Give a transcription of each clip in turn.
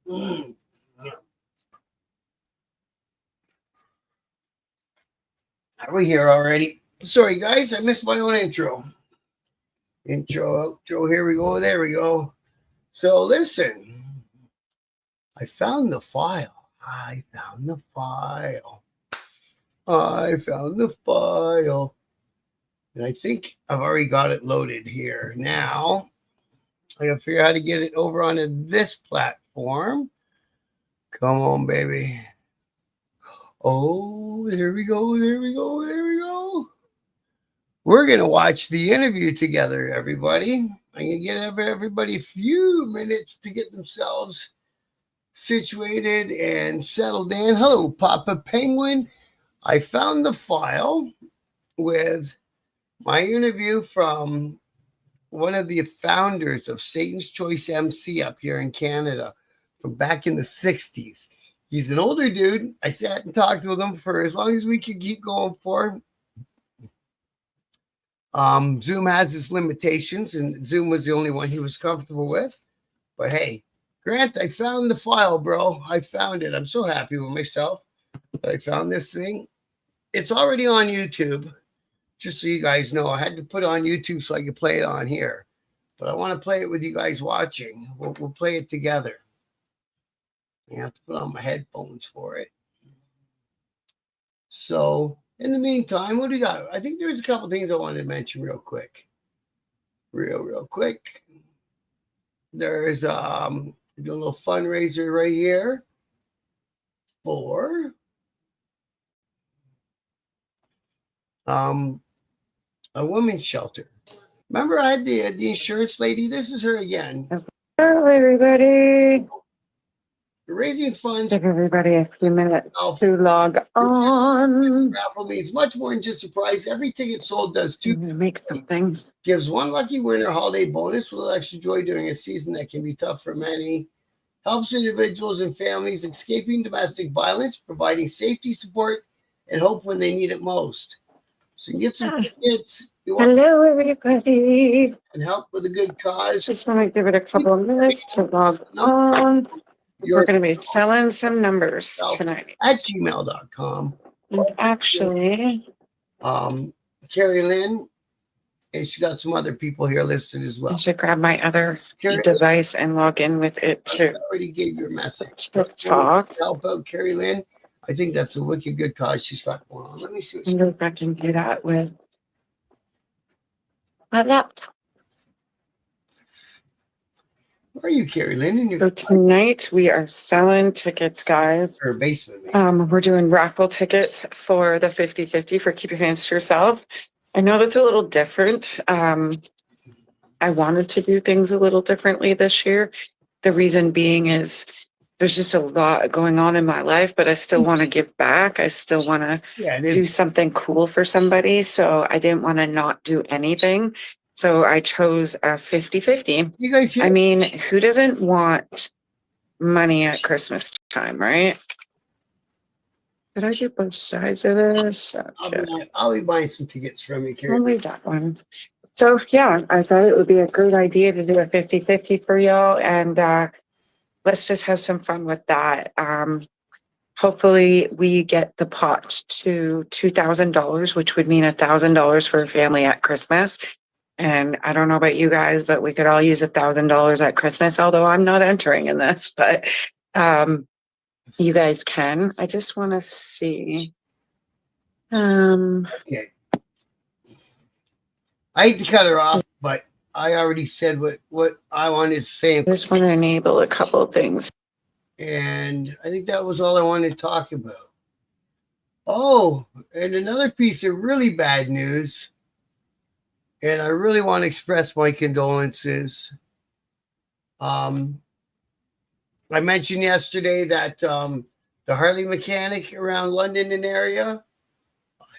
Mm. Are we here already? Sorry, guys, I missed my own intro. Outro, here we go, there we go. So, listen, I found the file. I found the file. I found the file. And I think I've already got it loaded here. Now, I gotta figure out how to get it over onto this platform. Come on, baby. Oh, there we go, there we go, there we go. We're going to watch the interview together, everybody. I'm going to give everybody a few minutes to get themselves situated and settled in. Hello, Papa Penguin. I found the file with my interview from one of the founders of Satan's Choice MC up here in Canada from back in the 60s. He's an older dude. I sat and talked with him for as long as we could keep going for. Zoom has its limitations, and Zoom was the only one he was comfortable with. But hey, Grant, I found the file, bro. I found it. I'm so happy with myself that I found this thing. It's already on YouTube. Just so you guys know, I had to put it on YouTube so I could play it on here. But I want to play it with you guys watching. We'll play it together. I have to put on my headphones for it. So, in the meantime, what do you got? I think there's a couple things I wanted to mention real quick. Real quick. There's a little fundraiser right here for a women's shelter. Remember, I had the insurance lady. This is her again. Hello, everybody. Raising funds. Give everybody a few minutes to log on. Raffle means much more than just a prize. Every ticket sold does two. I'm gonna make something. Gives one lucky winner a holiday bonus, a little extra joy during a season that can be tough for many. Helps individuals and families escaping domestic violence, providing safety support and hope when they need it most. So you can get some tickets. Hello, everybody. And help with a good cause. Just want to give it a couple of minutes to log on. We're going to be selling some numbers tonight. At gmail.com. And actually, Carrie Lynn, and she got some other people here listed as well. I should grab my other device and log in with it too. I already gave you a message. Talk. Help out Carrie Lynn. I think that's a wicked good cause she's got going on. Let me see. I wonder if I can do that with my laptop. Where are you, Carrie Lynn? So tonight we are selling tickets, guys. Her basement. We're doing raffle tickets for the 50-50 for Keep Your Hands to Yourself. I know that's a little different. I wanted to do things a little differently this year. The reason being is there's just a lot going on in my life, but I still want to give back. I still want to do something cool for somebody. So I didn't want to not do anything. So I chose a 50-50. You guys hear? I mean, who doesn't want money at Christmas time, right? Did I do both sides of this? Okay. I'll be buying some tickets from you, Carrie. I'll leave that one. So yeah, I thought it would be a great idea to do a 50-50 for y'all. And let's just have some fun with that. Hopefully we get the pot to $2,000, which would mean $1,000 for a family at Christmas. And I don't know about you guys, but we could all use $1,000 at Christmas, although I'm not entering in this, but you guys can. I just want to see. Okay. I hate to cut her off, but I already said what I wanted to say. I just want to enable a couple of things. And I think that was all I wanted to talk about. Oh, and another piece of really bad news. And I really want to express my condolences. I mentioned yesterday that the Harley mechanic around London and area,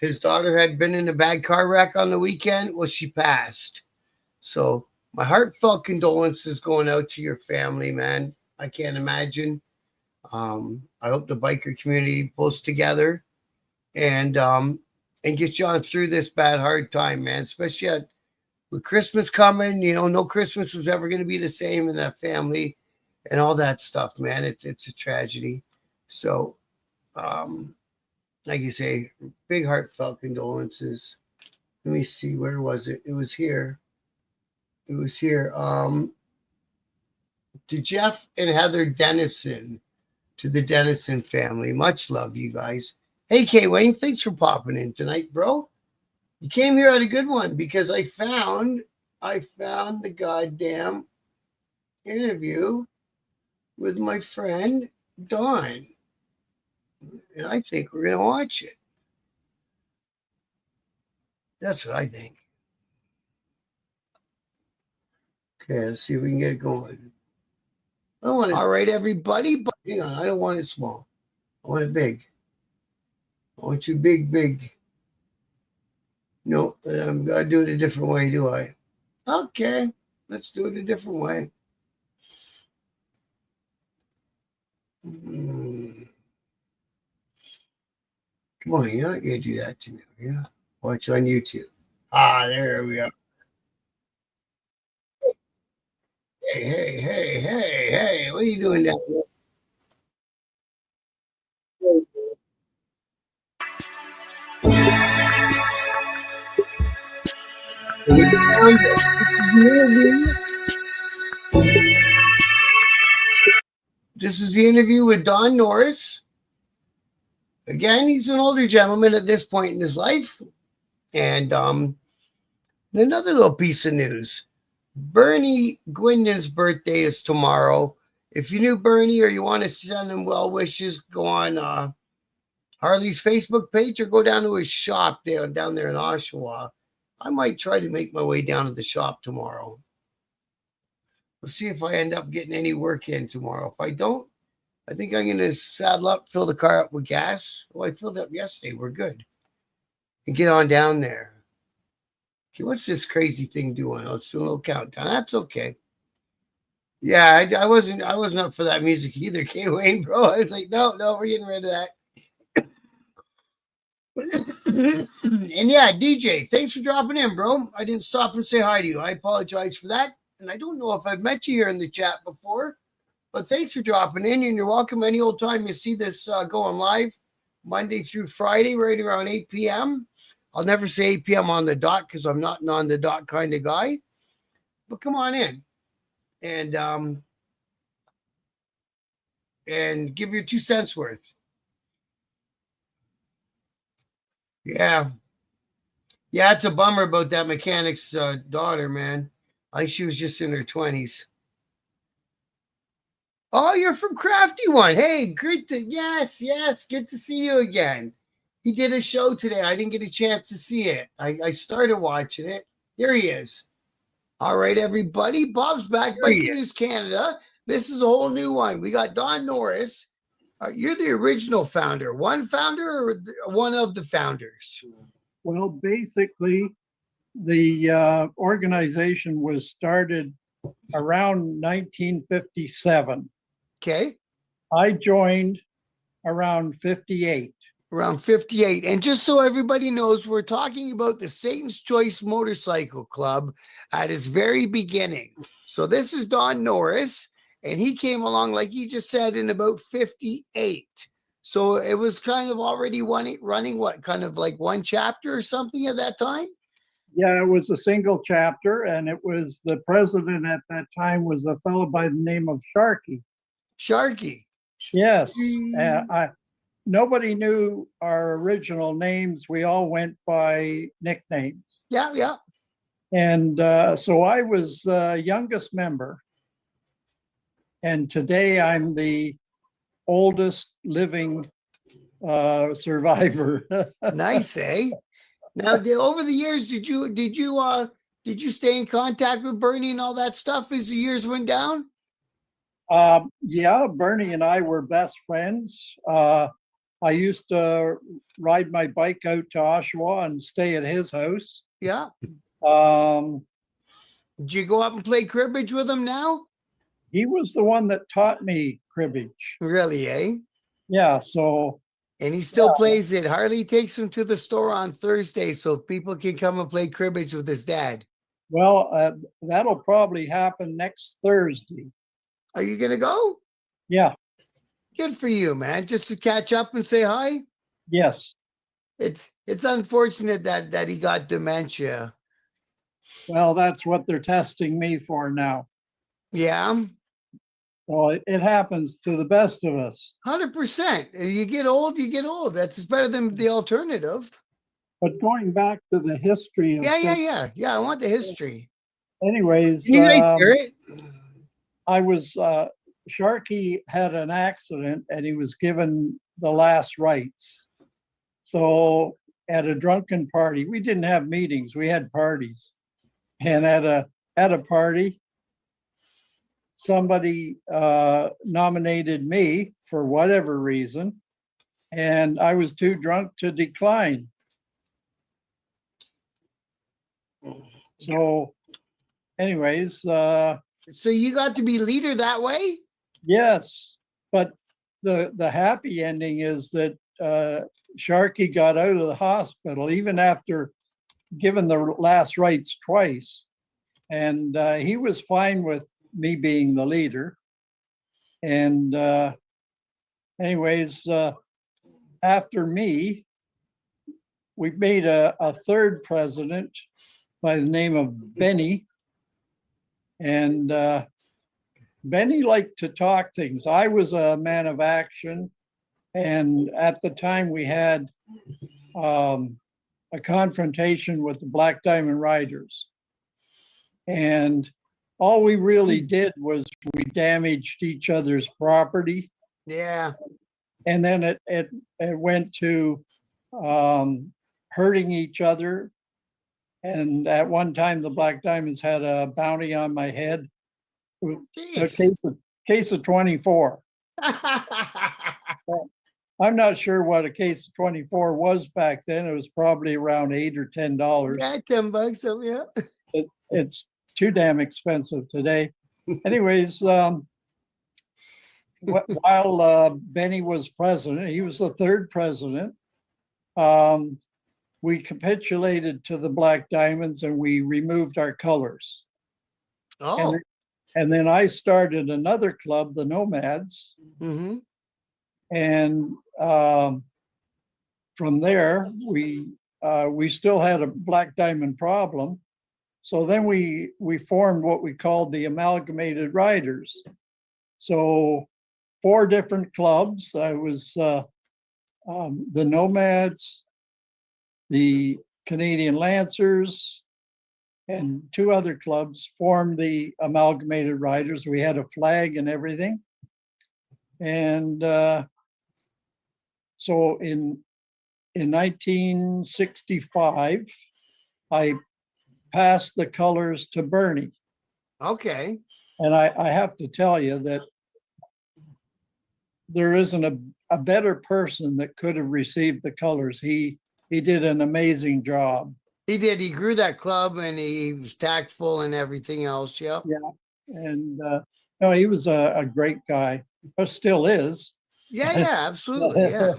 his daughter had been in a bad car wreck on the weekend. Well, she passed. So my heartfelt condolences going out to your family, man. I can't imagine. I hope the biker community pulls together and get you on through this bad, hard time, man. Especially with Christmas coming, no Christmas is ever going to be the same in that family. and all that stuff, man. It's a tragedy. So, like you say, big heartfelt condolences. Let me see, where was it? It was here. It was here. To Jeff and Heather Dennison, to the Dennison family. Much love, you guys. Hey, K Wayne, thanks for popping in tonight, bro. You came here at a good one because I found the goddamn interview with my friend Don. And I think we're gonna watch it. That's what I think. Okay, let's see if we can get it going. I don't want it. All right, everybody, but hang on, I don't want it small. I want it big. I want you big, big. No, I'm gonna do it a different way, do I? Okay, let's do it a different way. Come on, you're not gonna do that to me, yeah? Watch on YouTube. Ah, there we go. Hey, what are you doing down there? This is the interview with Don Norris. Again, he's an older gentleman at this point in his life. And another little piece of news. Bernie Gwynden's birthday is tomorrow. If you knew Bernie or you want to send him well wishes, go on Harley's Facebook page or go down to his shop down there in Oshawa. I might try to make my way down to the shop tomorrow. We'll see if I end up getting any work in tomorrow. If I don't, I think I'm going to saddle up, fill the car up with gas. Oh, I filled up yesterday. We're good. And get on down there. Okay, what's this crazy thing doing? Let's do a little countdown. That's okay. Yeah, I wasn't up for that music either, K Wayne, bro. I was like, no, we're getting rid of that. And yeah, DJ, thanks for dropping in, bro. I didn't stop and say hi to you. I apologize for that. And I don't know if I've met you here in the chat before, but thanks for dropping in. And you're welcome any old time you see this going live, Monday through Friday, right around 8 p.m. I'll never say 8 p.m. on the dot because I'm not an on the dot kind of guy. But come on in and give your 2 cents worth. Yeah, it's a bummer about that mechanic's daughter, man. I think she was just in her 20s. Oh, you're from Crafty One. Hey, yes, good to see you again. He did a show today. I didn't get a chance to see it. I started watching it. Here he is. All right, everybody. Bob's back. Breaking News Canada. This is a whole new one. We got Don Norris. You're the original founder. One founder or one of the founders? Well, basically, the organization was started around 1957. Okay. I joined around 58. Around 58. And just so everybody knows, we're talking about the Satan's Choice Motorcycle Club at its very beginning. So this is Don Norris, and he came along, like you just said, in about 58. So it was kind of already running what, kind of like one chapter or something at that time? Yeah, it was a single chapter, and it was the president at that time was a fellow by the name of Sharkey. Sharkey. Yes. Nobody knew our original names. We all went by nicknames. Yeah. And so I was the youngest member. And today I'm the oldest living survivor. Nice, eh? Now, over the years, did you stay in contact with Bernie and all that stuff as the years went down? Yeah, Bernie and I were best friends. I used to ride my bike out to Oshawa and stay at his house. Yeah. Um, Did you go up and play cribbage with him now? He was the one that taught me cribbage. Really, eh? Yeah, so. And he still plays it. Harley takes him to the store on Thursday so people can come and play cribbage with his dad. Well, that'll probably happen next Thursday. Are you gonna go? Yeah, Good for you, man. Just to catch up and say hi. yes. It's unfortunate that he got dementia. Well, that's what they're testing me for now. Yeah, So it happens to the best of us. 100%. You get old, you get old. That's better than the alternative. But going back to the history of Yeah. I want the history. anyways, Can you guys hear it? I was Sharky had an accident and he was given the last rites. So at a drunken party, we didn't have meetings, we had parties. And at a party, somebody nominated me for whatever reason, and I was too drunk to decline. So anyways, So you got to be leader that way? yes, but the happy ending is that Sharky got out of the hospital even after given the last rites twice, and he was fine with me being the leader. And anyways, after me, we made a third president by the name of Benny, and Benny liked to talk things. I was a man of action, and at the time we had a confrontation with the Black Diamond Riders. And all we really did was we damaged each other's property. Yeah. And then it went to hurting each other. And at one time, the Black Diamonds had a bounty on my head, a case of 24. I'm not sure what a case of 24 was back then. It was probably around $8 or $10. Yeah, $10. So yeah. It's too damn expensive today. Anyways, while Benny was president, he was the third president. We capitulated to the Black Diamonds and we removed our colors. Oh. And then I started another club, the Nomads. Mm-hmm. And from there, we still had a Black Diamond problem. So then we formed what we called the Amalgamated Riders. So 4 different clubs. I was the Nomads, the Canadian Lancers, and 2 other clubs formed the Amalgamated Riders. We had a flag and everything. And so in 1965, I passed the colors to Bernie. Okay. And I have to tell you that there isn't a better person that could have received the colors. He did an amazing job. He did. He grew that club and he was tactful and everything else. Yep. Yeah. And no, he was a great guy, but still is. Yeah, absolutely. Yeah.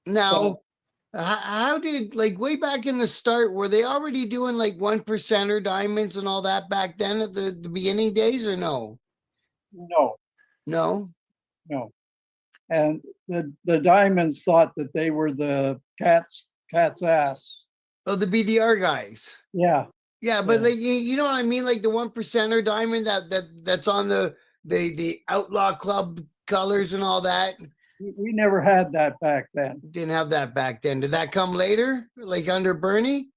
Now, how did, like, way back in the start, were they already doing like 1%er diamonds and all that back then at the beginning days, or no? No. No. And the Diamonds thought that they were the cat's ass. Oh, the BDR guys. Yeah. Yeah, but like you know what I mean, like the 1%er diamond that's on the Outlaw Club colors and all that. We never had that back then. Didn't have that back then. Did that come later, like under Bernie?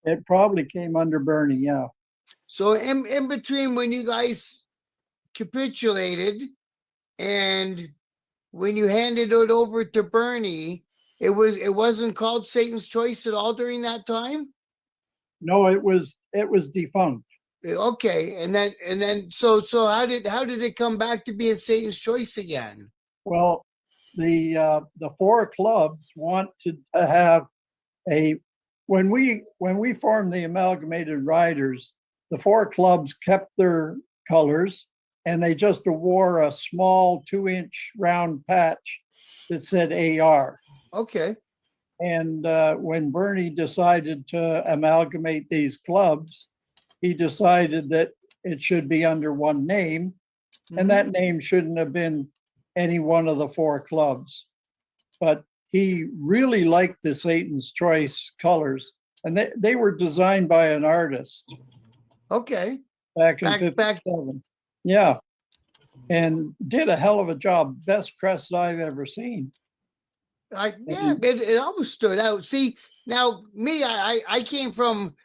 It probably came under Bernie, yeah. So in between when you guys capitulated and when you handed it over to Bernie, it wasn't called Satan's Choice at all during that time? No, it was defunct. Okay, and then so how did it come back to being Satan's Choice again? Well, the 4 clubs wanted to have when we formed the Amalgamated Riders, the 4 clubs kept their colors and they just wore a small 2-inch round patch that said AR. Okay. And when Bernie decided to amalgamate these clubs, he decided that it should be under one name, And that name shouldn't have been any one of the 4 clubs. But he really liked the Satan's Choice colors. And they were designed by an artist Okay. back in Back. 57. Yeah. And did a hell of a job. Best crest I've ever seen. It always stood out. See, now me, I came from,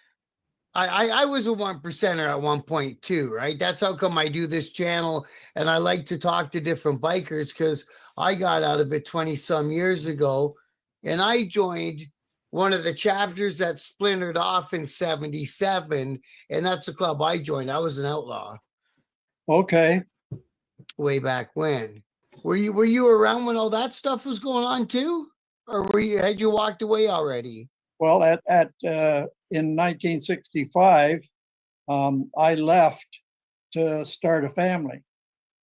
I was a 1%er at one point too, right? That's how come I do this channel, and I like to talk to different bikers because I got out of it 20 some years ago, and I joined one of the chapters that splintered off in 77, and that's the club I joined. I was an outlaw Okay. way back when. Were you around when all that stuff was going on too, or had you walked away already? Well, in 1965, I left to start a family.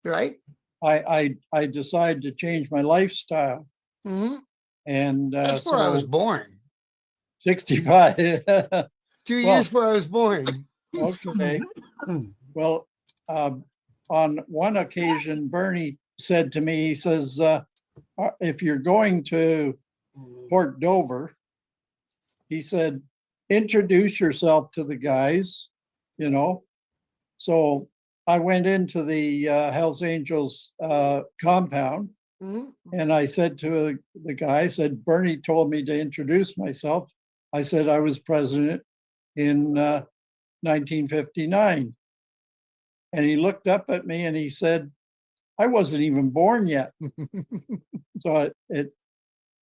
Right. I decided to change my lifestyle, Mm-hmm. and That's where I was born. 65. 2 years before I was born. Okay. Well, on one occasion, Bernie said to me, he says, if you're going to Port Dover, he said, introduce yourself to the guys, you know. So I went into the Hells Angels compound, and I said to the guy, I said, Bernie told me to introduce myself. I said I was president in 1959. And he looked up at me and he said, I wasn't even born yet. So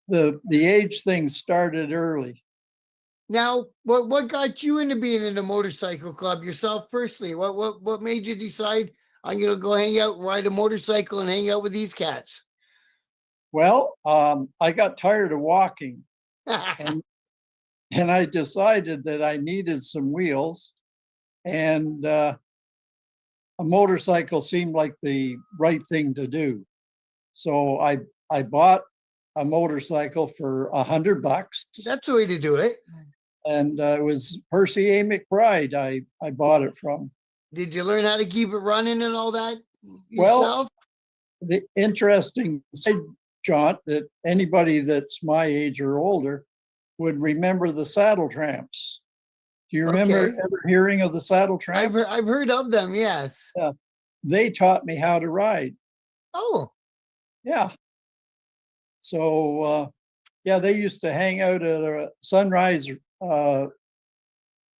the age thing started early. Now, what got you into being in the motorcycle club yourself personally? What made you decide I'm gonna go hang out and ride a motorcycle and hang out with these cats? Well, I got tired of walking, and I decided that I needed some wheels, and a motorcycle seemed like the right thing to do. So I bought a motorcycle for $100. That's the way to do it. And it was Percy A. McBride I bought it from. Did you learn how to keep it running and all that Well, yourself? the interesting side jaunt that anybody that's my age or older would remember the Saddle Tramps. Do you remember ever hearing of the Saddle Tramps? I've heard of them, yes. Yeah. They taught me how to ride. Oh. Yeah. So, yeah, they used to hang out at a Sunrise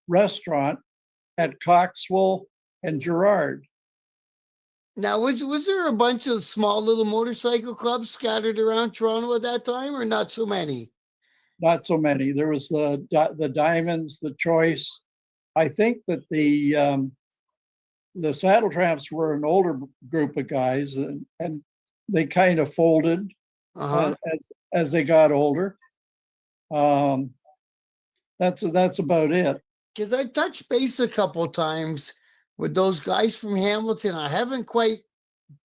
restaurant at Coxwell and Girard. Now, was there a bunch of small little motorcycle clubs scattered around Toronto at that time, or not so many? Not so many. There was the Diamonds, the Choice. I think that the Saddle Tramps were an older group of guys, and they kind of folded as they got older. That's about it. Because I touched base a couple of times with those guys from Hamilton. I haven't quite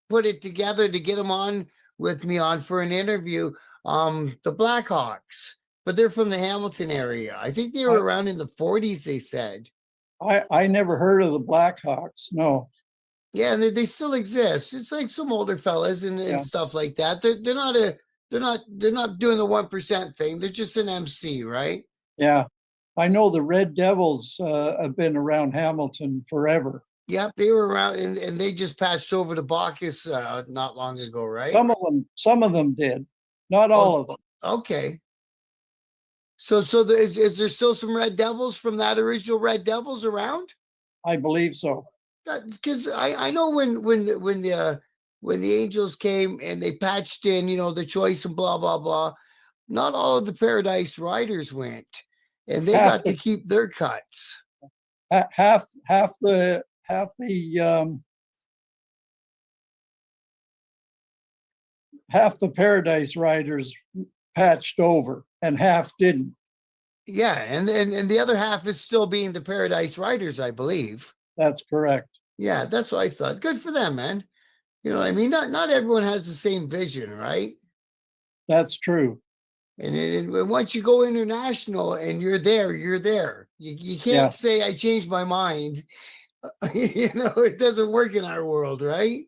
put it together to get them on with me for an interview. The Blackhawks, but they're from the Hamilton area. I think they were around in the 40s, they said. I never heard of the Blackhawks, no. Yeah, and they still exist. It's like some older fellas and stuff like that. They're not doing the 1% thing. They're just an MC, right? Yeah. I know the Red Devils have been around Hamilton forever. Yep, they were around, and they just passed over to Bacchus not long ago, right? Some of them did, not all of them. Okay. So is there still some Red Devils from that original Red Devils around? I believe so. Because I know when the Angels came and they patched in, the Choice and blah blah blah, not all of the Paradise Riders went, and they got to keep their cuts. Half the Paradise Riders patched over and half didn't. Yeah, and the other half is still being the Paradise Riders, I believe. That's correct. Yeah, that's what I thought. Good for them, man. You know what I mean? Not everyone has the same vision, right? That's true. And once you go international and you're there, you're there. You can't say I changed my mind. It doesn't work in our world, right?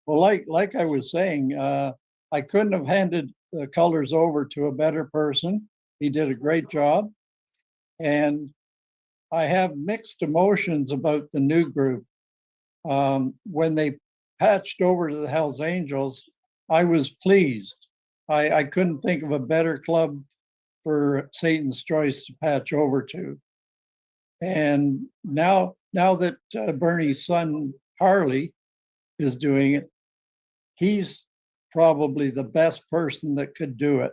Well, like I was saying, I couldn't have handed the colors over to a better person. He did a great job. And I have mixed emotions about the new group. When they patched over to the Hells Angels, I was pleased. I couldn't think of a better club for Satan's Choice to patch over to. And now that Bernie's son Harley is doing it, he's probably the best person that could do it.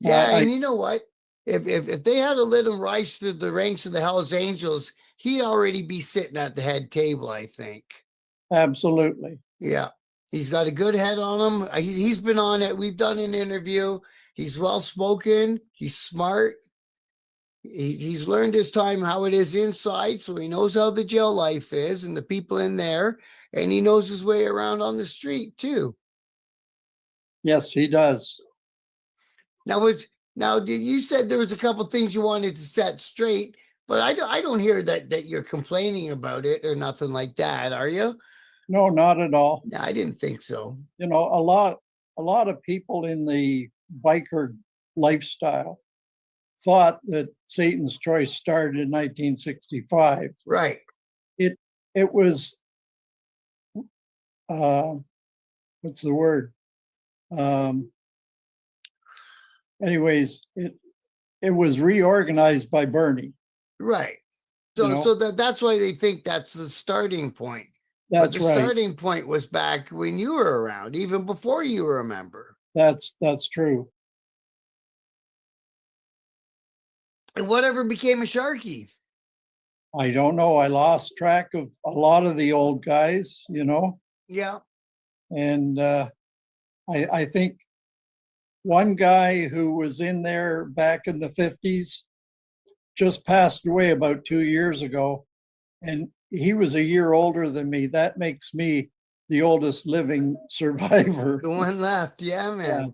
Yeah, I and you know what? If they had to let him rise through the ranks of the Hells Angels, he'd already be sitting at the head table, I think. absolutely. Yeah, he's got a good head on him. He's been on it. We've done an interview. He's well spoken. He's smart. He's learned his time how it is inside, so he knows how the jail life is and the people in there, and he knows his way around on the street too. Yes, he does. Now, you said there was a couple things you wanted to set straight, but I don't hear that you're complaining about it or nothing like that, are you? No, not at all. No, I didn't think so. You know, a lot of people in the biker lifestyle thought that Satan's Choice started in 1965. Right. It was what's the word? Anyways, it was reorganized by Bernie. Right. You So know? so that's why they think that's the starting point. But That's the right. starting point was back when you were around, even before you were a member. That's true. And whatever became of Sharky? I don't know. I lost track of a lot of the old guys, you know, Yeah. and I think one guy who was in there back in the 50s just passed away about 2 years ago, and he was a year older than me. That makes me the oldest living survivor. The one left. Yeah, Yeah. man.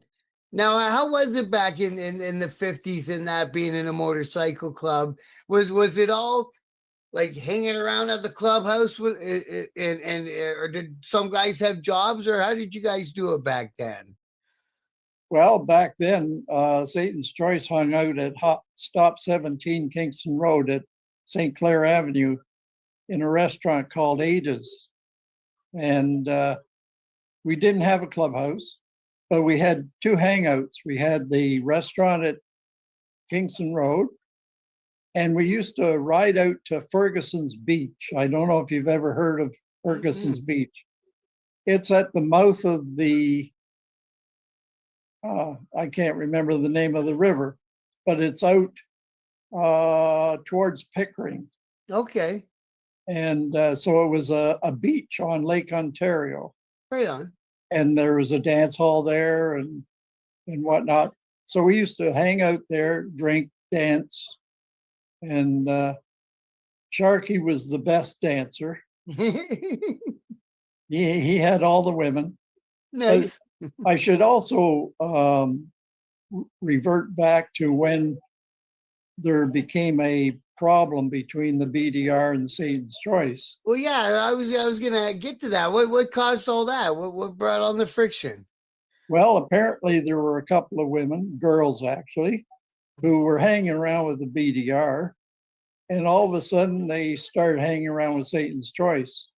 Now, how was it back in the 50s and that being in a motorcycle club? Was it all like hanging around at the clubhouse with and or did some guys have jobs, or how did you guys do it back then? Well, back then, Satan's Choice hung out at Stop 17 Kingston Road at St. Clair Avenue in a restaurant called Ada's. And we didn't have a clubhouse, but we had two hangouts. We had the restaurant at Kingston Road, and we used to ride out to Ferguson's Beach. I don't know if you've ever heard of Ferguson's Beach. It's at the mouth of the I can't remember the name of the river, but it's out towards Pickering. Okay. And so it was a beach on Lake Ontario. Right on. And there was a dance hall there and whatnot. So we used to hang out there, drink, dance. And Sharky was the best dancer. He had all the women. Nice. I should also revert back to when there became a problem between the BDR and the Satan's Choice. Well, yeah, I was gonna get to that. What caused all that? What brought on the friction? Well, apparently there were a couple of women, girls actually, who were hanging around with the BDR, and all of a sudden they started hanging around with Satan's Choice,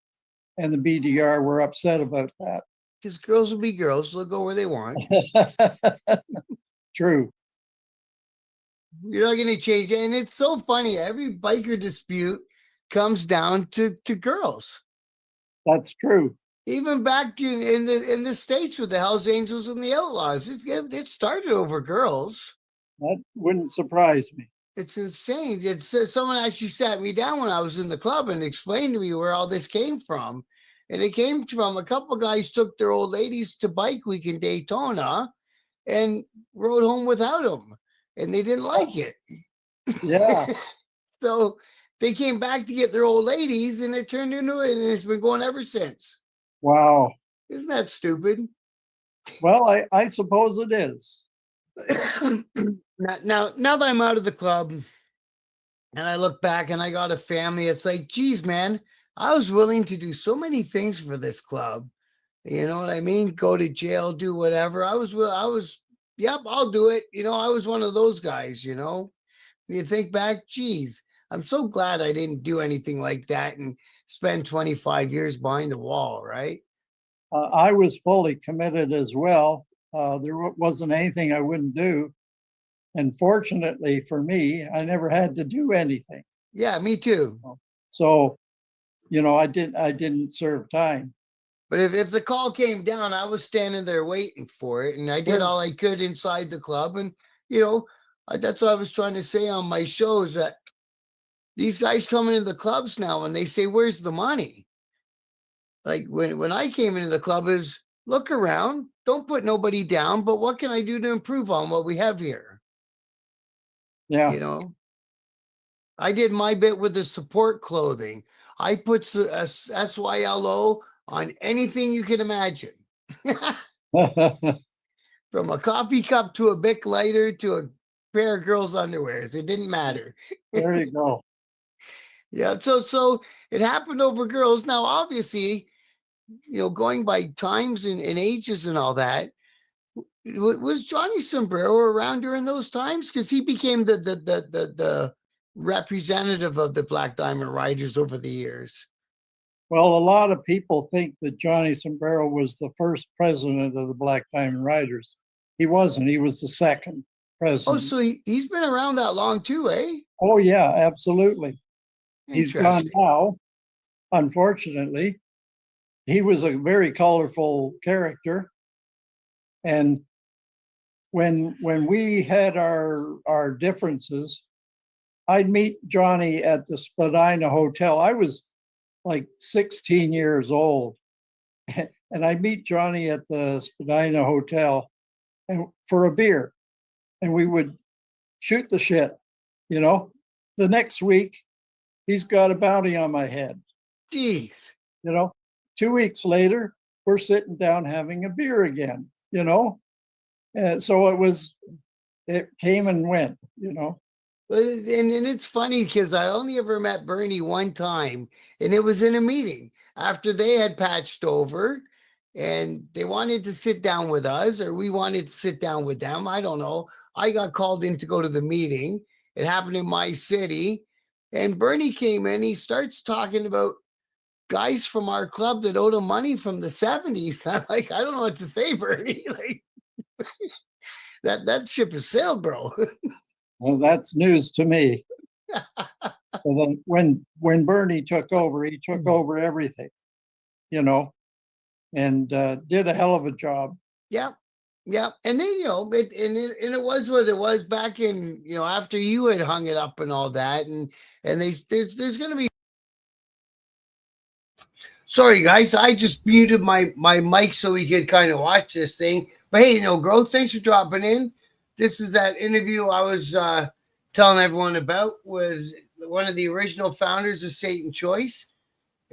and the BDR were upset about that. Because girls will be girls; they'll go where they want. True. You're not gonna change it, and it's so funny. Every biker dispute comes down to girls. That's true. Even back in the States with the Hells Angels and the Outlaws, it started over girls. That wouldn't surprise me. It's insane. It's someone actually sat me down when I was in the club and explained to me where all this came from. And it came from a couple guys took their old ladies to Bike Week in Daytona and rode home without them. And they didn't like it. Yeah. So they came back to get their old ladies and it turned into it. And it's been going ever since. Wow. Isn't that stupid? Well, I suppose it is. Now that I'm out of the club and I look back and I got a family, it's like, geez, man, I was willing to do so many things for this club. You know what I mean? Go to jail, do whatever. Yep, I'll do it. I was one of those guys, You think back, geez, I'm so glad I didn't do anything like that and spend 25 years behind the wall, right? I was fully committed as well. Wasn't anything I wouldn't do. And fortunately for me, I never had to do anything. Yeah, me too. So, I didn't serve time. But if the call came down, I was standing there waiting for it, and I did Sure. all I could inside the club. And that's what I was trying to say on my shows, that these guys come into the clubs now and they say, "Where's the money?" Like when I came into the club, is look around, don't put nobody down, but what can I do to improve on what we have here? Yeah. I did my bit with the support clothing. I put SYLO on anything you can imagine. From a coffee cup to a Bic lighter to a pair of girls' underwears. It didn't matter. There you go. Yeah. So it happened over girls. Now, obviously, going by times and ages and all that, was Johnny Sombrero around during those times? Because he became the representative of the Black Diamond Riders over the years. Well, a lot of people think that Johnny Sombrero was the first president of the Black Diamond Riders. He wasn't. He was the second Oh, president. so he's been around that long too, eh? Oh, yeah, absolutely. He's gone Interesting. now, unfortunately. He was a very colorful character. And when we had our differences, I'd meet Johnny at the Spadina Hotel. I was like 16 years old. And I'd meet Johnny at the Spadina Hotel and for a beer. And we would shoot the shit, The next week, he's got a bounty on my head. Jeez. 2 weeks later, we're sitting down having a beer again, And so it came and went, And it's funny because I only ever met Bernie one time, and it was in a meeting after they had patched over and they wanted to sit down with us, or we wanted to sit down with them. I don't know. I got called in to go to the meeting. It happened in my city. And Bernie came in, he starts talking about guys from our club that owed him money from the 70s. I'm like, I don't know what to say, Bernie. Like, that ship has sailed, bro. Well, that's news to me. And then when Bernie took over, he took over everything, and did a hell of a job. Yeah. Yeah. And then, it was what it was back in, after you had hung it up and all that. And there's going to be. Sorry, guys. I just muted my mic so we could kind of watch this thing. But hey, Growth, thanks for dropping in. This is that interview I was telling everyone about, was one of the original founders of Satan Choice.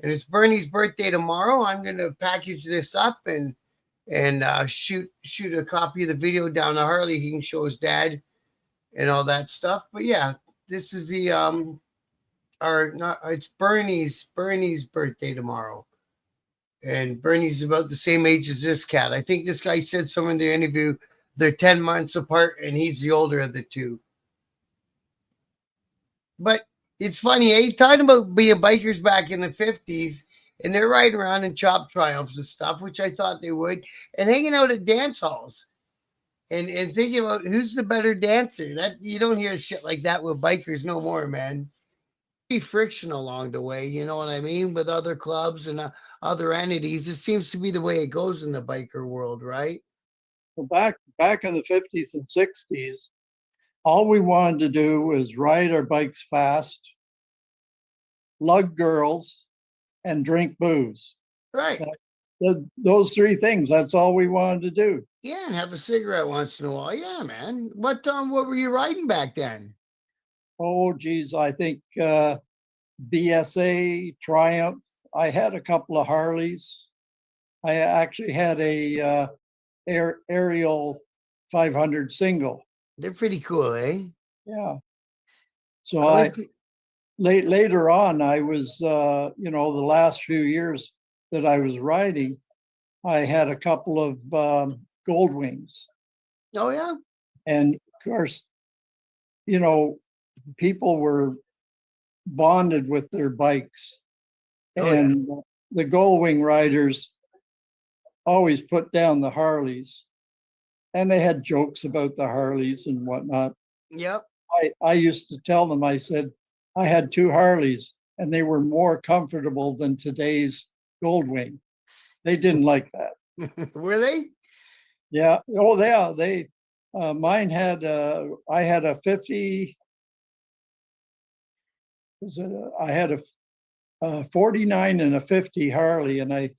And it's Bernie's birthday tomorrow. I'm going to package this up and shoot a copy of the video down to Harley. He can show his dad and all that stuff. But yeah, this is it's Bernie's birthday tomorrow. And Bernie's about the same age as this cat. I think this guy said somewhere in the interview they're 10 months apart and he's the older of the two. But it's funny, eh? Talking about being bikers back in the 50s, and they're riding around in Chop Triumphs and stuff, which I thought they would, and hanging out at dance halls and thinking about who's the better dancer. That you don't hear shit like that with bikers no more, man. Be friction along the way, you know what I mean, with other clubs and other entities. It seems to be the way it goes in the biker world, right? Well, back in the 50s and 60s, all we wanted to do was ride our bikes fast, lug girls, and drink booze. Right. Those three things, that's all we wanted to do. Yeah, and have a cigarette once in a while. Yeah, man. What were you riding back then? Oh, geez, I think BSA, Triumph. I had a couple of Harleys. I actually had a Ariel 500 single. They're pretty cool, eh? Yeah. So later on, I was, the last few years that I was riding, I had a couple of gold wings. Oh yeah. And of course, people were bonded with their bikes. Oh, yeah. And the gold wing riders always put down the Harleys. And they had jokes about the Harleys and whatnot. Yep. I used to tell them, I said, I had two Harleys and they were more comfortable than today's Goldwing. They didn't like that. Were they? Yeah. Oh, yeah. Mine had, I had a 50, I had a 49 and a 50 Harley. And I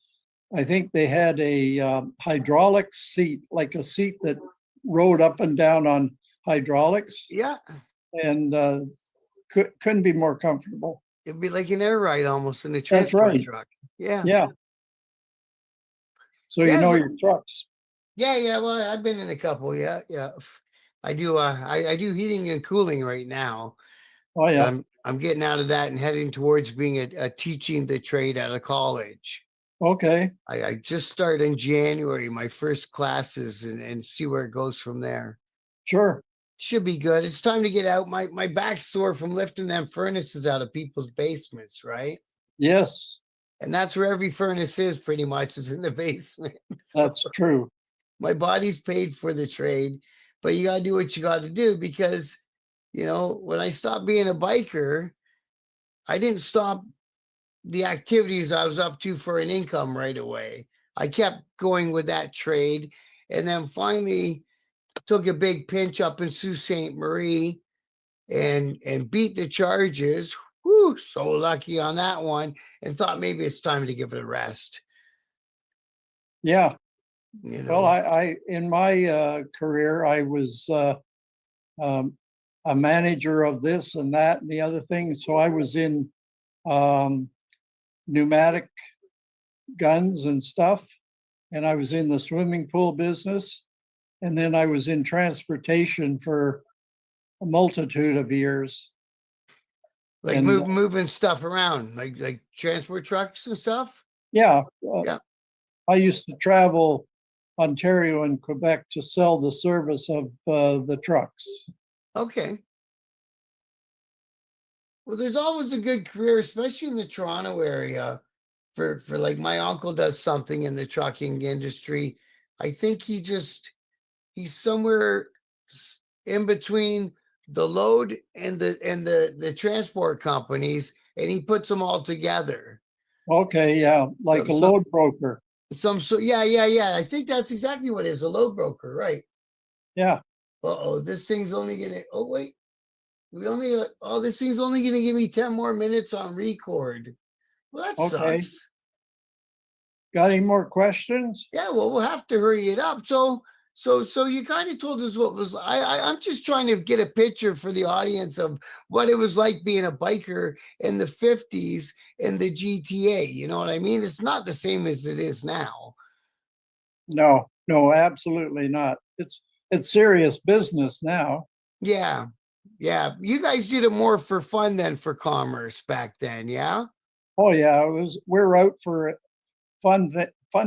think they had a hydraulic seat, like a seat that rode up and down on hydraulics. Yeah. And couldn't be more comfortable. It'd be like an air ride almost in a That's transport right. truck. Yeah. Yeah. So Yeah, you know yeah. your trucks. Yeah. Well, I've been in a couple. Yeah. I do. I do heating and cooling right now. Oh But yeah. I'm getting out of that and heading towards being a teaching the trade out of college. Okay. I just start in January, my first classes, and see where it goes from there. Sure. Should be good. It's time to get out. My back's sore from lifting them furnaces out of people's basements, right? Yes, And that's where every furnace is pretty much, is in the basement. So that's true. my body's paid for the trade, but you gotta do what you gotta do, because when I stopped being a biker, I didn't stop the activities I was up to for an income right away. I kept going with that trade, and then finally took a big pinch up in Sault Ste. Marie and beat the charges. Whew, so lucky on that one, and thought maybe it's time to give it a rest. Yeah. You Well, know, I in my career, I was a manager of this and that and the other thing. So I was in um, pneumatic guns and stuff, and I was in the swimming pool business, and then I was in transportation for a multitude of years. like And moving stuff around, like transport trucks and stuff. yeah, Yeah. I used to travel Ontario and Quebec to sell the service of the trucks. Okay. Well, there's always a good career, especially in the Toronto area. For like, my uncle does something in the trucking industry. I think he's somewhere in between the load and the transport companies, and he puts them all together. Okay, yeah, like a load broker. Yeah. I think that's exactly what it is, a load broker, right? Yeah, This thing's only gonna. Oh wait, this thing's only gonna give me 10 more minutes on record. Well, that okay. sucks. Got any more questions? Yeah, well, we'll have to hurry it up. So you kind of told us what was. I'm just trying to get a picture for the audience of what it was like being a biker in the '50s in the GTA. You know what I mean? It's not the same as it is now. No, absolutely not. It's serious business now. Yeah, yeah. You guys did it more for fun than for commerce back then. Yeah. Oh yeah, we're out for fun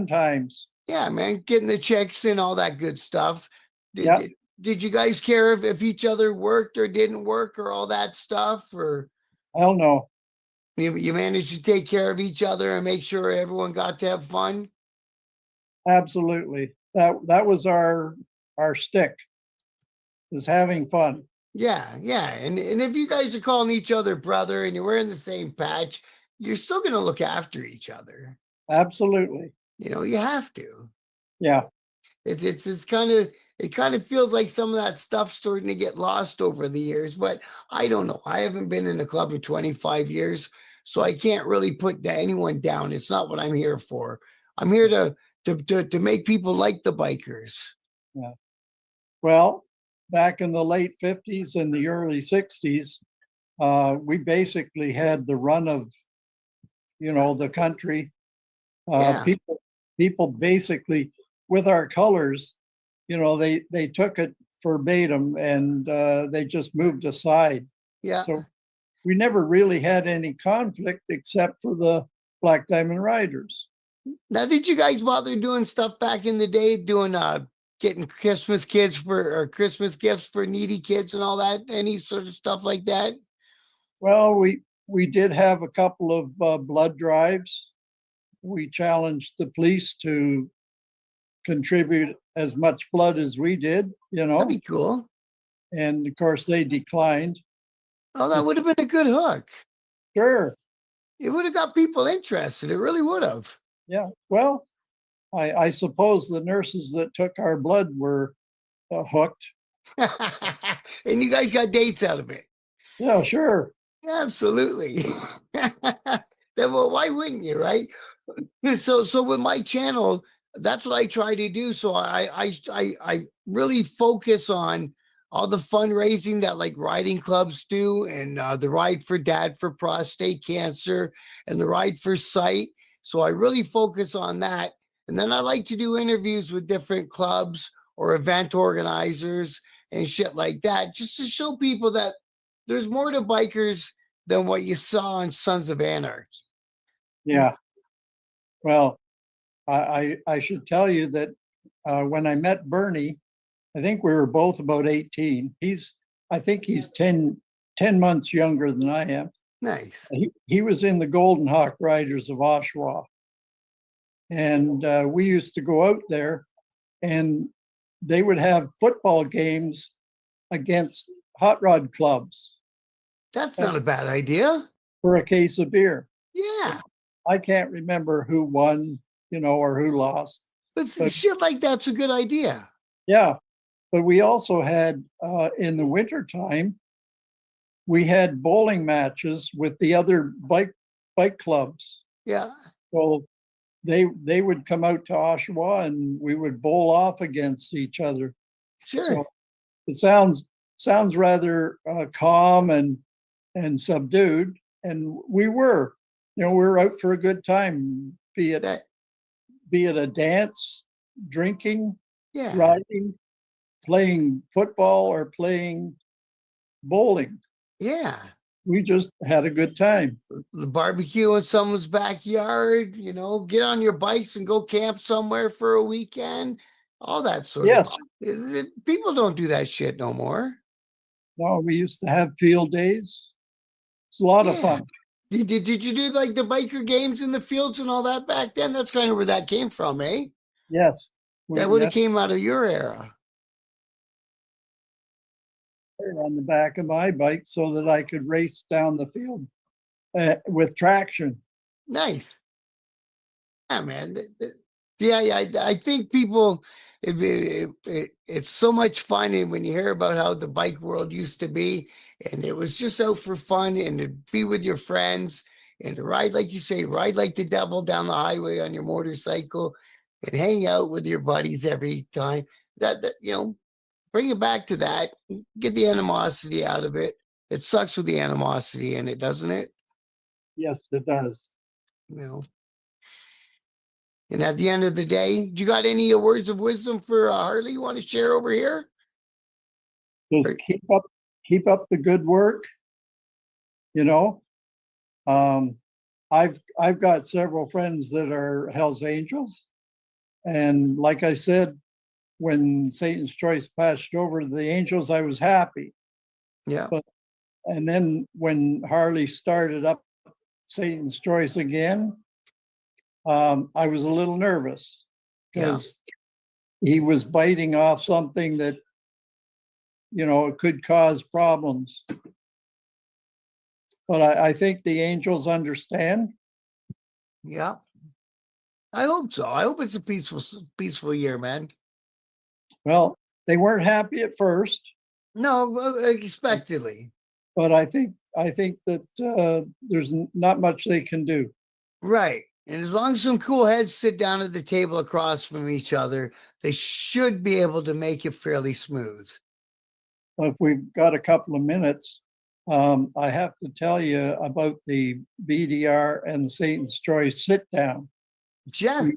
times. Yeah, man, getting the checks and all that good stuff. Did, Yeah. did, did you guys care if each other worked or didn't work or all that stuff? Or Hell no. you managed to take care of each other and make sure everyone got to have fun? Absolutely. That was our stick, was having fun. Yeah. And if you guys are calling each other brother and you're wearing the same patch, you're still going to look after each other. Absolutely. You have to. Yeah. It's kind of feels like some of that stuff's starting to get lost over the years, but I don't know. I haven't been in the club in 25 years, so I can't really put anyone down. It's not what I'm here for. I'm here to make people like the bikers. Yeah. Well, back in the late 50s and the early 60s, we basically had the run of, the country. Yeah. People basically, with our colors, they took it verbatim and they just moved aside. Yeah. So we never really had any conflict except for the Black Diamond Riders. Now, did you guys bother doing stuff back in the day, doing getting Christmas kids for or Christmas gifts for needy kids and all that? Any sort of stuff like that? Well, we did have a couple of blood drives. We challenged the police to contribute as much blood as we did, That'd be cool. and of course they declined. Oh, that would have been a good hook. Sure. It would have got people interested. It really would have. Yeah. Well, I suppose the nurses that took our blood were hooked. And you guys got dates out of it. Yeah, sure. Absolutely. Then, well, why wouldn't you, right? So with my channel, that's what I try to do. So I really focus on all the fundraising that like riding clubs do, and the Ride for Dad for prostate cancer, and the Ride for Sight. So I really focus on that, and then I like to do interviews with different clubs or event organizers and shit like that, just to show people that there's more to bikers than what you saw on Sons of Anarchy. Yeah. Well, I should tell you that when I met Bernie, I think we were both about 18. I think he's 10 months younger than I am. Nice. He was in the Golden Hawk Riders of Oshawa. And we used to go out there, and they would have football games against hot rod clubs That's not a bad idea. for a case of beer. Yeah. I can't remember who won, or who lost. But But- shit like that's a good idea. Yeah. But we also had, in the wintertime, we had bowling matches with the other bike clubs. Yeah. So they would come out to Oshawa and we would bowl off against each other. Sure. So it sounds rather calm and subdued, and we were out for a good time, be it a dance, drinking, Yeah. riding, playing football, or playing bowling. Yeah. We just had a good time. The barbecue in someone's backyard, get on your bikes and go camp somewhere for a weekend. All that sort Yes. of. People don't do that shit no more. No, we used to have field days. It's a lot of Yeah. fun. Did you do like the biker games in the fields and all that back then? That's kind of where that came from, eh? Yes. That would have came out of your era. On the back of my bike so that I could race down the field with traction. Nice. Yeah, man. Yeah, I think people, it's so much fun. And when you hear about how the bike world used to be, and it was just out for fun and to be with your friends and to ride, like you say, ride like the devil down the highway on your motorcycle and hang out with your buddies every time. That bring it back to that. Get the animosity out of it. It sucks with the animosity in it, doesn't it? Yes, it does. And at the end of the day, you got any words of wisdom for Harley you want to share over here? Just keep up the good work. I've got several friends that are Hell's Angels, and like I said, when Satan's Choice passed over to the Angels, I was happy. Yeah. And then when Harley started up Satan's Choice again, I was a little nervous because he was biting off something that, it could cause problems. But I think the Angels understand. Yeah. I hope so. I hope it's a peaceful year, man. Well, they weren't happy at first. No, expectedly. But I think that there's not much they can do. Right. And as long as some cool heads sit down at the table across from each other, they should be able to make it fairly smooth. If we've got a couple of minutes, I have to tell you about the BDR and the Satan's Choice sit down. Yeah.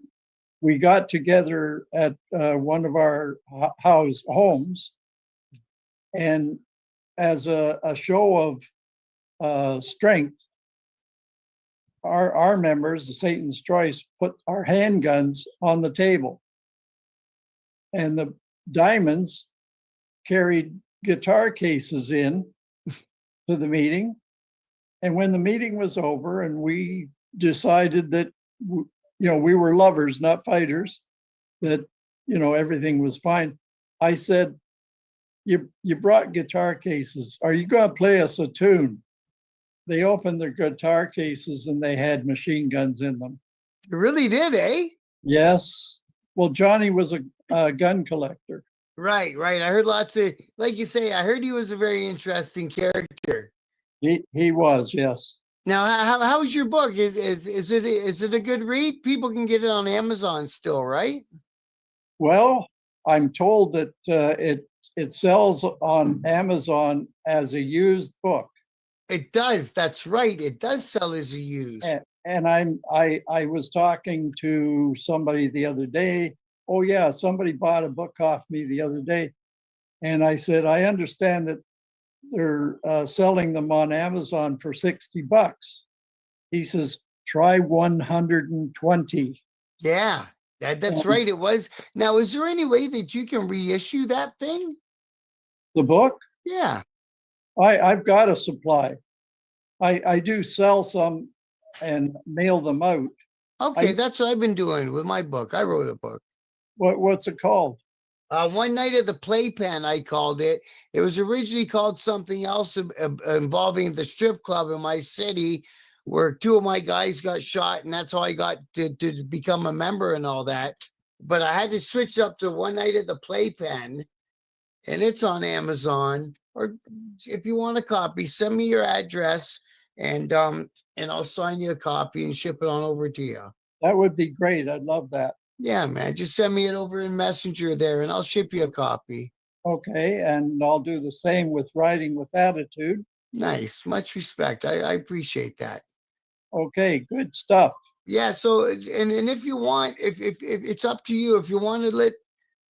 We got together at one of our homes, and as a show of strength, our members, the Satan's Choice, put our handguns on the table. And the Diamonds carried guitar cases in to the meeting. And when the meeting was over and we decided that, we were lovers, not fighters, that, everything was fine, I said, you brought guitar cases. Are you going to play us a tune? They opened their guitar cases and they had machine guns in them. You really did, eh? Yes. Well, Johnny was a gun collector. Right. I heard lots of, like you say, I heard he was a very interesting character. He was, yes. Now, how's your book? Is it a good read? People can get it on Amazon still, right? Well, I'm told that it sells on Amazon as a used book. It does. That's right. It does sell as a used. And I was talking to somebody the other day. Oh yeah, somebody bought a book off me the other day, and I said, I understand that they're selling them on Amazon for $60. He says, try 120. Yeah, that's right. It was. Now, is there any way that you can reissue that thing? The book? Yeah. I've got a supply. I do sell some and mail them out. Okay, that's what I've been doing with my book. I wrote a book. What's it called? One Night at the Playpen, I called it. It was originally called something else involving the strip club in my city, where two of my guys got shot, and that's how I got to become a member and all that. But I had to switch up to One Night at the Playpen, and it's on Amazon. Or if you want a copy, send me your address, and I'll sign you a copy and ship it on over to you. That would be great. I'd love that. Yeah, man. Just send me it over in Messenger there, and I'll ship you a copy. Okay, and I'll do the same with Writing with Attitude. Nice. Much respect. I appreciate that. Okay, good stuff. Yeah. So, and if you want, if it's up to you, if you want to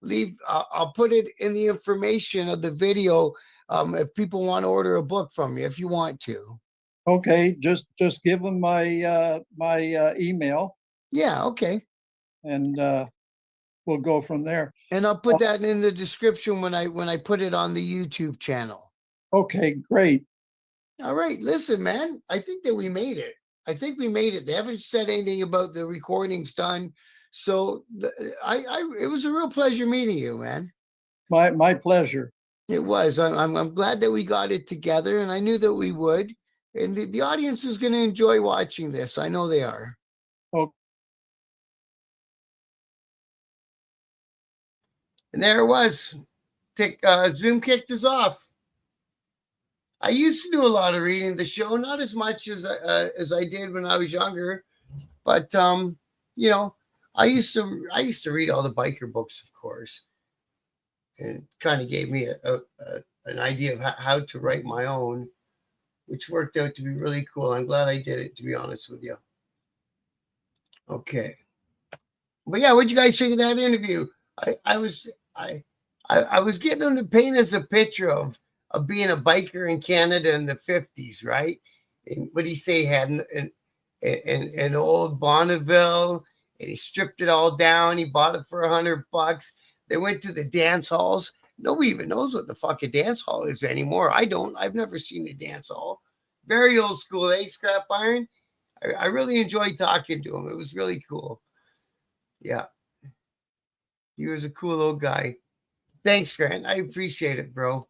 leave, I'll put it in the information of the video. If people want to order a book from you, if you want to. Okay, just give them my email. Yeah. Okay. And we'll go from there. And I'll put that in the description when I put it on the YouTube channel. Okay, great. All right. Listen, man, I think that we made it. They haven't said anything about the recordings done. So it was a real pleasure meeting you, man. My pleasure. It was. I'm glad that we got it together, and I knew that we would. And the audience is going to enjoy watching this. I know they are. Okay. And there it was. Zoom kicked us off. I used to do a lot of reading the show, not as much as I did when I was younger, but I used to read all the biker books, of course, and it kind of gave me an idea of how to write my own, which worked out to be really cool. I'm glad I did it, to be honest with you. Okay, but yeah, what'd you guys think of that interview? I was getting them to paint us a picture of being a biker in Canada in the 50s, right? And what he say, had an old Bonneville, and he stripped it all down. He bought it for $100. They went to the dance halls. Nobody even knows what the fuck a dance hall is anymore. I don't. I've never seen a dance hall. Very old school, eh, Scrap Iron? I really enjoyed talking to him. It was really cool. Yeah. He was a cool old guy. Thanks, Grant. I appreciate it, bro.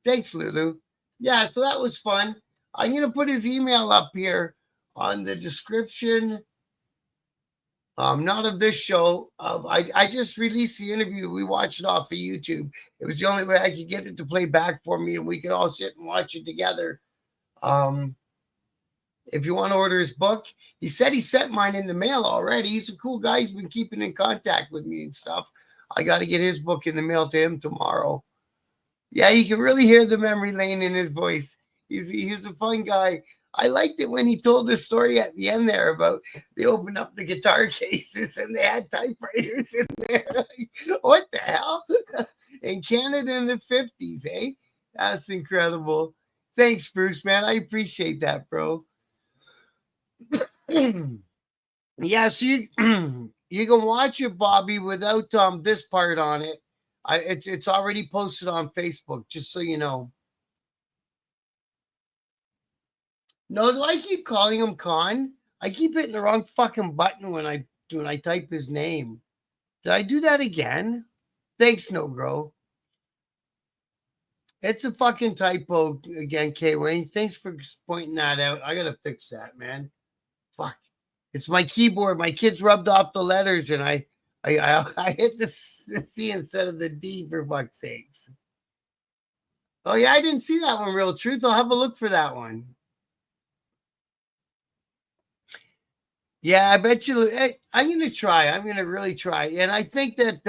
Thanks, Lulu. Yeah, so that was fun. I'm going to put his email up here on the description. Not of this show. I just released the interview. We watched it off of YouTube. It was the only way I could get it to play back for me, and we could all sit and watch it together. If you want to order his book, he said he sent mine in the mail already. He's a cool guy. He's been keeping in contact with me and stuff. I got to get his book in the mail to him tomorrow. Yeah, you can really hear the memory lane in his voice. He's a fun guy. I liked it when he told the story at the end there about they opened up the guitar cases and they had typewriters in there. What the hell? In Canada in the 50s, eh? That's incredible. Thanks, Bruce, man. I appreciate that, bro. Yeah, so you you can watch it, Bobby, without this part on it. It's already posted on Facebook, just so you know. No, do I keep calling him Con? I keep hitting the wrong fucking button when I type his name. Did I do that again? Thanks, No Grow. It's a fucking typo again, K Wayne. Thanks for pointing that out. I gotta fix that, man. Fuck. It's my keyboard. My kids rubbed off the letters, and I hit the C instead of the D, for fuck's sakes. Oh yeah, I didn't see that one. Real truth. I'll have a look for that one. Yeah, I bet you. I'm gonna try. I'm gonna really try, and I think that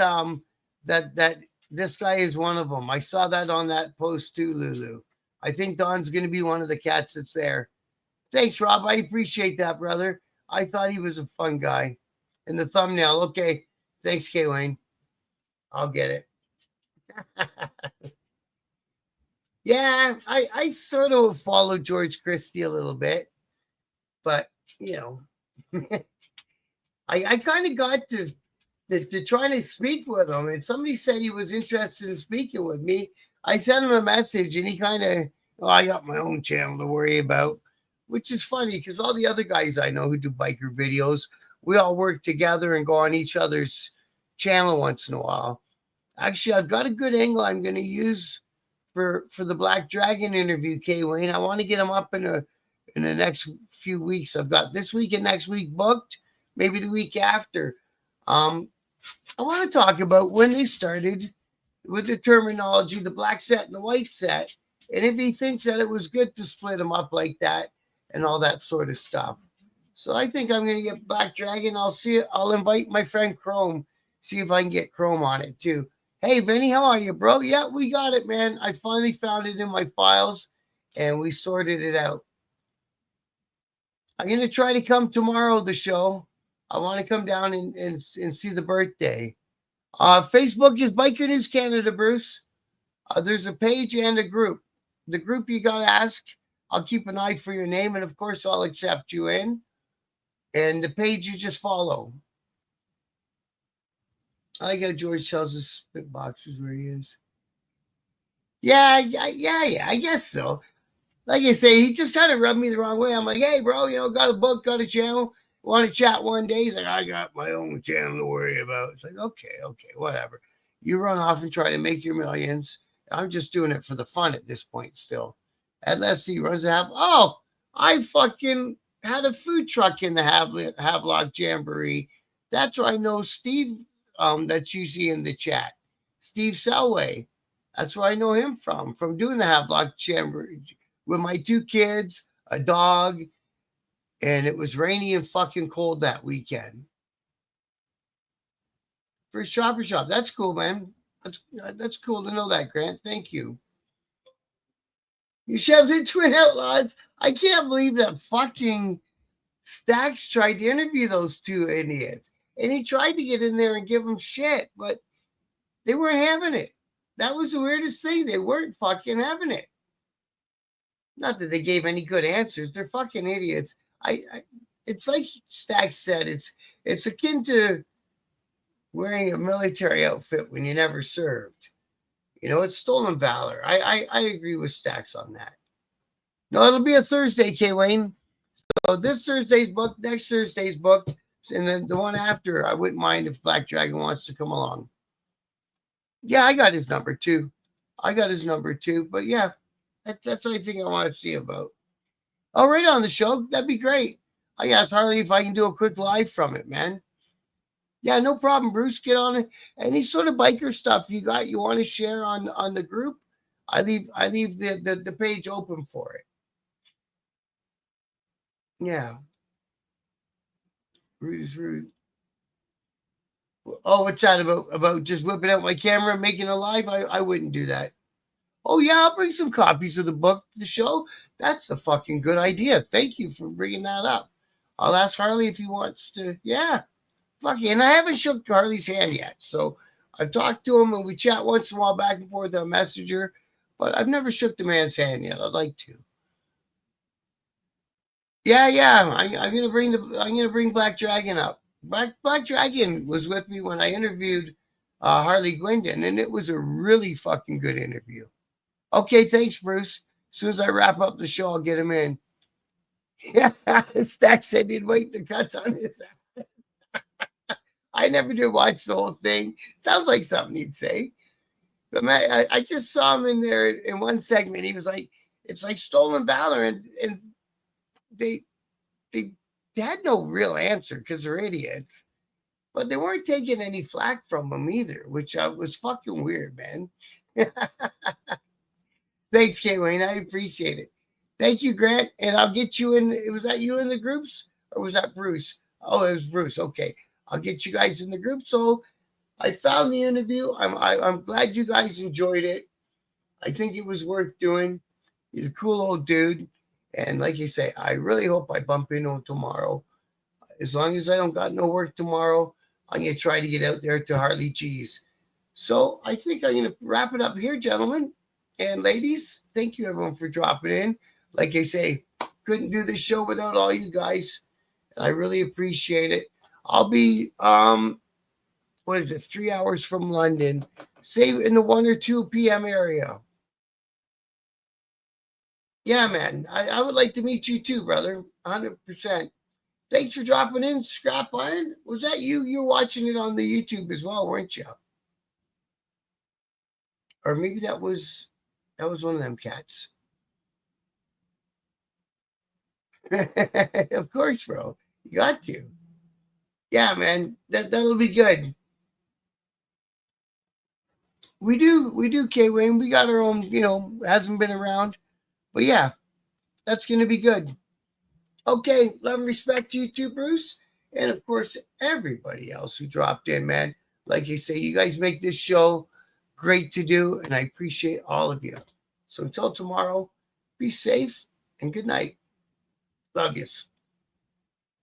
that this guy is one of them. I saw that on that post too, Lulu. I think Don's gonna be one of the cats that's there. Thanks, Rob. I appreciate that, brother. I thought he was a fun guy. In the thumbnail, okay. Thanks, K Wayne. I'll get it. Yeah, I sort of follow George Christie a little bit, but you know. I kind of got to try to speak with him, and somebody said he was interested in speaking with me. I sent him a message, and he kind of, oh, I got my own channel to worry about, which is funny because all the other guys I know who do biker videos, we all work together and go on each other's channel once in a while. Actually, I've got a good angle I'm going to use for the Black Dragon interview, K Wayne. I want to get him up in the next few weeks. I've got this week and next week booked, maybe the week after. I want to talk about when they started with the terminology, the black set and the white set, and if he thinks that it was good to split them up like that and all that sort of stuff. So I think I'm going to get Black Dragon. I'll invite my friend Chrome, see if I can get Chrome on it too. Hey, Vinny, how are you, bro? Yeah, we got it, man. I finally found it in my files, and we sorted it out. I'm going to try to come tomorrow, the show. I want to come down and see the birthday. Facebook is Biker News Canada, Bruce. There's a page and a group. The group you got to ask. I'll keep an eye for your name, and of course, I'll accept you in. And the page you just follow. I got George tells us spit boxes where he is. Yeah, I guess so. Like I say, he just kind of rubbed me the wrong way. I'm like, hey, bro, got a book, got a channel, want to chat one day? He's like, I got my own channel to worry about. It's like, okay, whatever. You run off and try to make your millions. I'm just doing it for the fun at this point still. Unless he runs a I fucking had a food truck in the Havelock Jamboree. That's where I know Steve, that you see in the chat. Steve Selway. That's where I know him from doing the Havelock Jamboree with my two kids, a dog, and it was rainy and fucking cold that weekend. For Shopper Shop. That's cool, man. That's cool to know that, Grant. Thank you. You shoved in Twin Outlaws. I can't believe that fucking Stacks tried to interview those two idiots. And he tried to get in there and give them shit, but they weren't having it. That was the weirdest thing. They weren't fucking having it. Not that they gave any good answers. They're fucking idiots. It's like Stacks said, it's akin to wearing a military outfit when you never served. It's stolen valor. I agree with Stacks on that. No, it'll be a Thursday, K Wayne. So this Thursday's booked, next Thursday's booked, and then the one after, I wouldn't mind if Black Dragon wants to come along. Yeah, I got his number too. But yeah, that's anything I want to see about. Oh, right on the show. That'd be great. I asked Harley if I can do a quick live from it, man. Yeah, no problem, Bruce. Get on it. Any sort of biker stuff you want to share on the group, I leave the page open for it. Yeah. Rude is rude. Oh, what's that about just whipping out my camera and making a live? I wouldn't do that. Oh, yeah, I'll bring some copies of the book to the show. That's a fucking good idea. Thank you for bringing that up. I'll ask Harley if he wants to. Yeah. Fuck, and I haven't shook Harley's hand yet. So I've talked to him and we chat once in a while back and forth on Messenger, but I've never shook the man's hand yet. I'd like to. Yeah. I'm gonna bring Black Dragon up. Black Dragon was with me when I interviewed Harley Gwendon, and it was a really fucking good interview. Okay, thanks, Bruce. As soon as I wrap up the show, I'll get him in. Yeah, Stack said he'd wait the cuts on his. I never did watch the whole thing. Sounds like something he'd say. But man, I just saw him in there in one segment. He was like, "It's like stolen valor," and they they had no real answer because they're idiots. But they weren't taking any flack from him either, which was fucking weird, man. Thanks, K Wayne. I appreciate it. Thank you, Grant. And I'll get you in. Was that you in the groups or was that Bruce? Oh, it was Bruce. Okay. I'll get you guys in the group. So I found the interview. I'm glad you guys enjoyed it. I think it was worth doing. He's a cool old dude. And like you say, I really hope I bump into him tomorrow. As long as I don't got no work tomorrow, I'm going to try to get out there to Harley G's. So I think I'm going to wrap it up here, gentlemen and ladies. Thank you, everyone, for dropping in. Like I say, couldn't do this show without all you guys. I really appreciate it. I'll be, 3 hours from London, say in the 1 or 2 p.m. area. Yeah, man, I would like to meet you too, brother. 100%. Thanks for dropping in, Scrap Iron. Was that you? You're watching it on the YouTube as well, weren't you? Or maybe that was one of them cats. Of course, bro. You got to. Yeah, man. That'll be good. We do, K Wayne. We got our own, hasn't been around. But yeah, that's gonna be good. Okay, love and respect to you too, Bruce. And of course, everybody else who dropped in, man. Like you say, you guys make this show great to do, and I appreciate all of you. So until tomorrow, be safe and good night. Love yous.